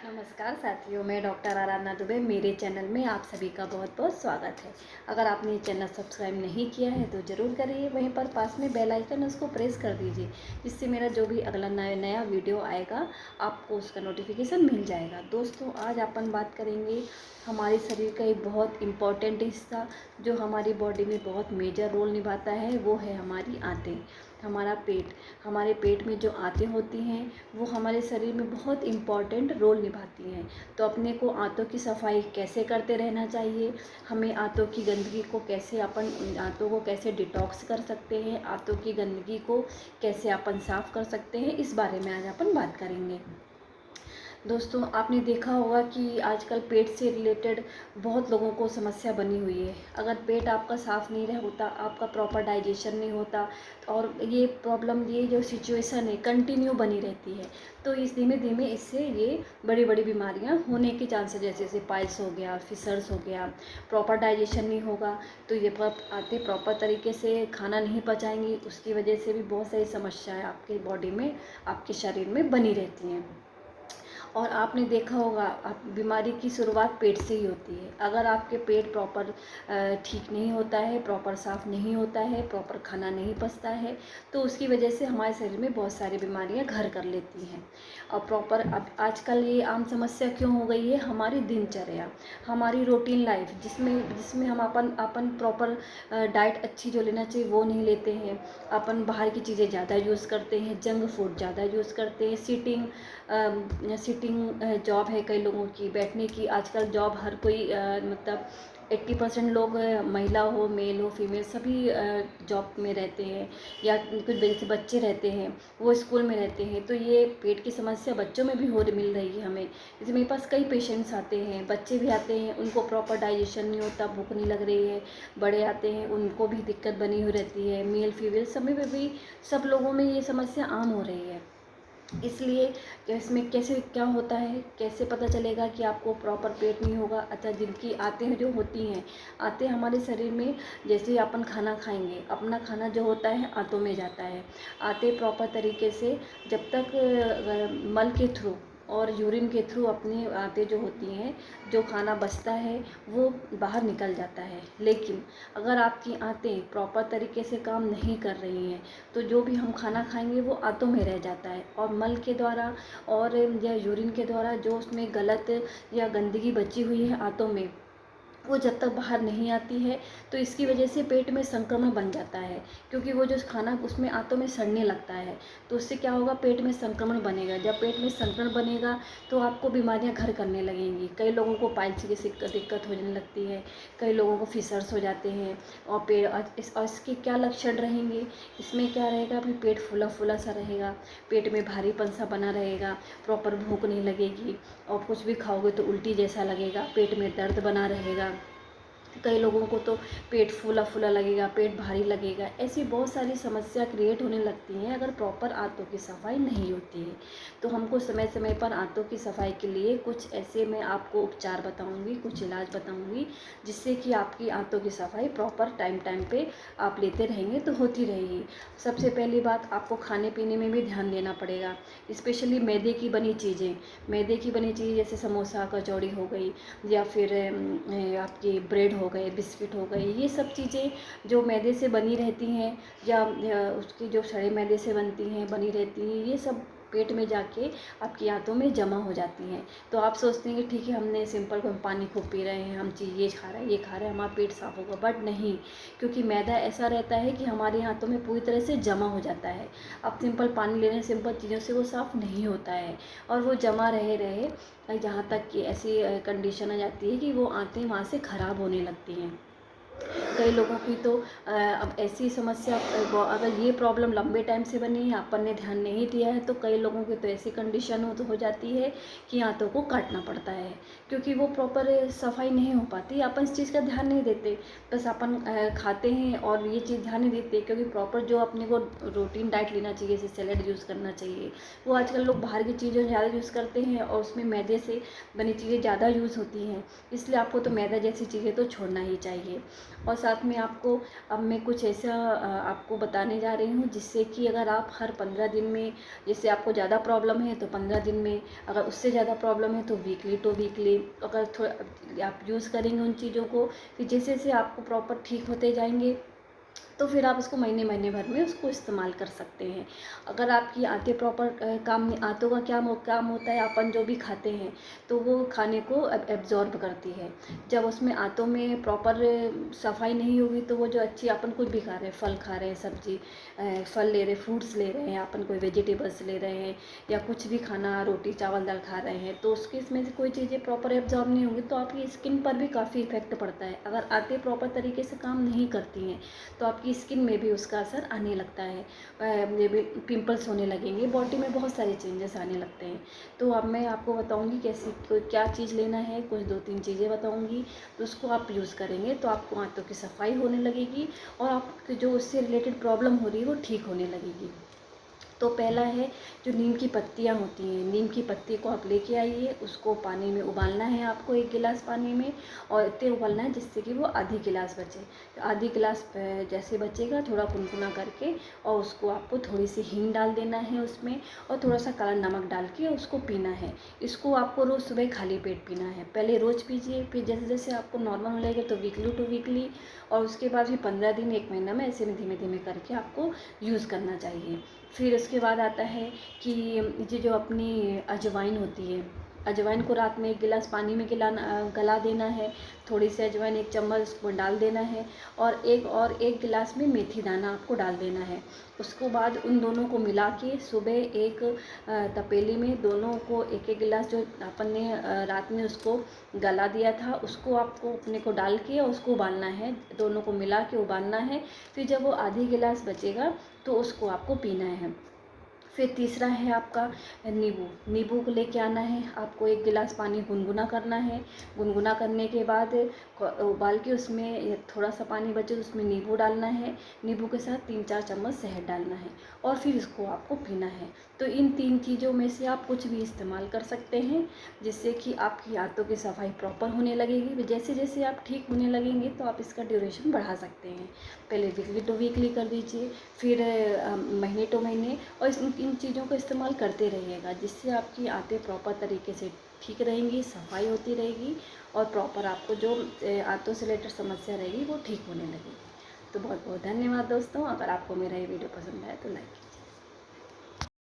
नमस्कार साथियों, मैं डॉक्टर आराधना दुबे। मेरे चैनल में आप सभी का बहुत बहुत स्वागत है। अगर आपने ये चैनल सब्सक्राइब नहीं किया है तो ज़रूर करिए। वहीं पर पास में बेल आइकन है, उसको प्रेस कर दीजिए, जिससे मेरा जो भी अगला नया वीडियो आएगा आपको उसका नोटिफिकेशन मिल जाएगा। दोस्तों, आज अपन बात करेंगे हमारे शरीर का एक बहुत इम्पॉर्टेंट हिस्सा जो हमारी बॉडी में बहुत मेजर रोल निभाता है, वो है हमारी आंतें, हमारा पेट। हमारे पेट में जो आंतें होती हैं वो हमारे शरीर में बहुत इम्पॉर्टेंट रोल निभाती हैं। तो अपने को आंतों की सफाई कैसे करते रहना चाहिए, हमें आंतों की गंदगी को कैसे आंतों को कैसे डिटॉक्स कर सकते हैं, आंतों की गंदगी को कैसे अपन साफ़ कर सकते हैं, इस बारे में आज अपन बात करेंगे। दोस्तों, आपने देखा होगा कि आजकल पेट से रिलेटेड बहुत लोगों को समस्या बनी हुई है। अगर पेट आपका साफ़ नहीं रह होता, आपका प्रॉपर डाइजेशन नहीं होता, और ये प्रॉब्लम, ये जो सिचुएशन है कंटिन्यू बनी रहती है, तो इस धीमे धीमे इससे ये बड़ी बड़ी बीमारियां होने के चांसेस, जैसे पाइल्स हो गया, फिशर्स हो गया। प्रॉपर डाइजेशन नहीं होगा तो ये आते प्रॉपर तरीके से खाना नहीं पचाएंगी, उसकी वजह से भी बहुत सारी समस्याएं आपके बॉडी में, आपके शरीर में बनी रहती हैं। और आपने देखा होगा, आप बीमारी की शुरुआत पेट से ही होती है। अगर आपके पेट प्रॉपर ठीक नहीं होता है, प्रॉपर साफ़ नहीं होता है, प्रॉपर खाना नहीं पचता है, तो उसकी वजह से हमारे शरीर में बहुत सारी बीमारियां घर कर लेती हैं। और प्रॉपर अब आजकल ये आम समस्या क्यों हो गई है, हमारी दिनचर्या, हमारी रूटीन लाइफ, जिसमें जिसमें हम अपन प्रॉपर डाइट अच्छी जो लेना चाहिए वो नहीं लेते हैं। अपन बाहर की चीज़ें ज़्यादा यूज़ करते हैं, जंक फूड ज़्यादा यूज़ करते हैं, सिटिंग जॉब है कई लोगों की, बैठने की आजकल जॉब हर कोई मतलब 80% लोग, महिला हो, मेल हो, फीमेल, सभी जॉब में रहते हैं, या कुछ जैसे बच्चे रहते हैं वो स्कूल में रहते हैं। तो ये पेट की समस्या बच्चों में भी मिल रही है हमें। जैसे मेरे पास कई पेशेंट्स आते हैं, बच्चे भी आते हैं, उनको प्रॉपर डाइजेशन नहीं होता, भूख नहीं लग रही है। बड़े आते हैं, उनको भी दिक्कत बनी हुई रहती है, मेल फीमेल सभी में भी, सब लोगों में ये समस्या आम हो रही है। इसलिए इसमें कैसे क्या होता है, कैसे पता चलेगा कि आपको प्रॉपर पेट नहीं होगा। अच्छा, जिनकी आंतें जो होती हैं, आंतें हमारे शरीर में, जैसे ही अपन खाना खाएंगे, अपना खाना जो होता है आंतों में जाता है। आंतें प्रॉपर तरीके से जब तक मल के थ्रू और यूरिन के थ्रू अपनी आंतें जो होती हैं, जो खाना बचता है वो बाहर निकल जाता है। लेकिन अगर आपकी आंतें प्रॉपर तरीके से काम नहीं कर रही हैं तो जो भी हम खाना खाएंगे वो आंतों में रह जाता है, और मल के द्वारा और या यूरिन के द्वारा जो उसमें गलत या गंदगी बची हुई है आंतों में, वो जब तक बाहर नहीं आती है तो इसकी वजह से पेट में संक्रमण बन जाता है। क्योंकि वो जो खाना उसमें आंतों में सड़ने लगता है, तो उससे क्या होगा, पेट में संक्रमण बनेगा। जब पेट में संक्रमण बनेगा तो आपको बीमारियां घर करने लगेंगी। कई लोगों को पाइल्स की दिक्कत होने लगती है, कई लोगों को फिशर्स हो जाते हैं। और पेट और इसके क्या लक्षण रहेंगे, इसमें क्या रहेगा, फिर पेट फूला फूला सा रहेगा, पेट में भारीपन सा बना रहेगा, प्रॉपर भूख नहीं लगेगी, और कुछ भी खाओगे तो उल्टी जैसा लगेगा, पेट में दर्द बना रहेगा। कई लोगों को तो पेट फूला फूला लगेगा, पेट भारी लगेगा। ऐसी बहुत सारी समस्या क्रिएट होने लगती हैं अगर प्रॉपर आंतों की सफाई नहीं होती है। तो हमको समय समय पर आंतों की सफाई के लिए कुछ ऐसे मैं आपको उपचार बताऊंगी, कुछ इलाज बताऊंगी, जिससे कि आपकी आंतों की सफाई प्रॉपर टाइम टाइम पे आप लेते रहेंगे तो होती रहेगी। सबसे पहली बात, आपको खाने पीने में भी ध्यान देना पड़ेगा, स्पेशली मैदे की बनी चीज़ें। मैदे की बनी चीज़ें जैसे समोसा, कचौड़ी हो गई, या फिर आपकी ब्रेड हो गए, बिस्किट हो गए, ये सब चीज़ें जो मैदे से बनी रहती हैं, या उसकी जो सड़े मैदे से बनी रहती हैं, ये सब पेट में जाके आपकी आंतों में जमा हो जाती हैं। तो आप सोचते हैं कि ठीक है, हमने सिंपल पानी खूब पी रहे हैं, हम चीज़ ये खा रहे हैं, ये खा रहे हैं, हमारा पेट साफ़ होगा, बट नहीं। क्योंकि मैदा ऐसा रहता है कि हमारे आंतों में पूरी तरह से जमा हो जाता है। आप सिंपल पानी ले रहे हैं, सिंपल चीज़ों से वो साफ़ नहीं होता है, और वो जमा रहे रहे जहाँ तक कि ऐसी कंडीशन आ जाती है कि वो आंतें वहाँ से ख़राब होने लगती हैं। कई लोगों की तो अब ऐसी समस्या, अगर ये प्रॉब्लम लंबे टाइम से बनी है, अपन ने ध्यान नहीं दिया है, तो कई लोगों की तो ऐसी कंडीशन हो जाती है कि आंतों को काटना पड़ता है, क्योंकि वो प्रॉपर सफाई नहीं हो पाती। अपन इस चीज़ का ध्यान नहीं देते, बस अपन खाते हैं और ये चीज़ ध्यान नहीं देते, क्योंकि प्रॉपर जो अपने को रूटीन डाइट लेना चाहिए, जैसे सैलेड यूज़ करना चाहिए, वो आजकल लोग बाहर की चीज़ें ज़्यादा यूज़ करते हैं, और उसमें मैदे से बनी चीज़ें ज़्यादा यूज़ होती हैं। इसलिए आपको तो मैदा जैसी चीज़ें तो छोड़ना ही चाहिए। और साथ में आपको अब मैं कुछ ऐसा आपको बताने जा रही हूँ जिससे कि अगर आप हर 15 दिन में, जैसे आपको ज़्यादा प्रॉब्लम है तो 15 दिन में, अगर उससे ज़्यादा प्रॉब्लम है तो वीकली टू वीकली अगर थोड़ा आप यूज़ करेंगे उन चीज़ों को, फिर जैसे जैसे आपको प्रॉपर ठीक होते जाएंगे तो फिर आप उसको महीने भर में उसको इस्तेमाल कर सकते हैं। अगर आपकी आंतें प्रॉपर काम, आंतों का क्या काम होता है, अपन जो भी खाते हैं तो वो खाने को एब्जॉर्ब करती है। जब उसमें आंतों में प्रॉपर सफाई नहीं होगी तो वो जो अच्छी, अपन कुछ भी खा रहे हैं, फल खा रहे हैं, सब्जी फल ले रहे हैं, फ्रूट्स ले रहे हैं, अपन कोई वेजिटेबल्स ले रहे हैं या कुछ भी खाना, रोटी चावल दाल खा रहे हैं, तो उसके इसमें से कोई चीज़ें प्रॉपर एब्जॉर्ब नहीं होंगी तो आपकी स्किन पर भी काफ़ी इफेक्ट पड़ता है। अगर आंतें प्रॉपर तरीके से काम नहीं करती हैं तो आपकी स्किन में भी उसका असर आने लगता है, ये भी पिंपल्स होने लगेंगे, बॉडी में बहुत सारे चेंजेस आने लगते हैं। तो अब मैं आपको बताऊंगी कैसी क्या चीज़ लेना है, कुछ 2-3 चीज़ें बताऊंगी, तो उसको आप यूज़ करेंगे तो आपको आंतों की सफाई होने लगेगी और आपकी जो उससे रिलेटेड प्रॉब्लम हो रही है वो ठीक होने लगेगी। तो पहला है जो नीम की पत्तियाँ होती हैं, नीम की पत्ती को आप लेके आइए, उसको पानी में उबालना है आपको 1 गिलास पानी में, और इतने उबालना है जिससे कि वो आधी गिलास बचे। तो आधी गिलास जैसे बचेगा थोड़ा गुनगुना करके, और उसको आपको थोड़ी सी हींग डाल देना है उसमें, और थोड़ा सा काला नमक डाल के उसको पीना है। इसको आपको रोज़ सुबह खाली पेट पीना है। पहले रोज़ पीजिए, फिर जैसे जैसे आपको नॉर्मल हो लगेगा तो वीकली टू वीकली, और उसके बाद भी 15 दिन 1 महीना में ऐसे में धीमे धीमे करके आपको यूज़ करना चाहिए। फिर उसके बाद आता है कि ये जो अपनी अजवाइन होती है, अजवाइन को रात में 1 गिलास पानी में गला देना है, थोड़ी सी अजवाइन 1 चम्मच उसको डाल देना है, और एक गिलास में मेथी दाना आपको डाल देना है। उसको बाद उन दोनों को मिला के सुबह एक तपेली में दोनों को 1-1 गिलास जो अपन ने रात में उसको गला दिया था उसको आपको अपने को डाल के और उसको उबालना है, दोनों को मिला के उबालना है। फिर जब वो आधी गिलास बचेगा तो उसको आपको पीना है। फिर तीसरा है आपका नींबू, नींबू को लेके आना है आपको, 1 गिलास पानी गुनगुना करना है। गुनगुना करने के बाद उबाल के उसमें थोड़ा सा पानी बचे उसमें नींबू डालना है, नींबू के साथ 3-4 चम्मच शहद डालना है, और फिर इसको आपको पीना है। तो इन 3 चीज़ों में से आप कुछ भी इस्तेमाल कर सकते हैं जिससे कि आपकी आंतों की सफाई प्रॉपर होने लगेगी। जैसे जैसे आप ठीक होने लगेंगे तो आप इसका ड्यूरेशन बढ़ा सकते हैं। पहले वीकली टू वीकली कर दीजिए, फिर महीने टू महीने, और इन चीज़ों का इस्तेमाल करते रहिएगा जिससे आपकी आंतें प्रॉपर तरीके से ठीक रहेंगी, सफाई होती रहेगी, और प्रॉपर आपको जो आंतों से रिलेटेड समस्या रहेगी वो ठीक होने लगेगी। तो बहुत बहुत धन्यवाद दोस्तों। अगर आपको मेरा ये वीडियो पसंद आए तो लाइक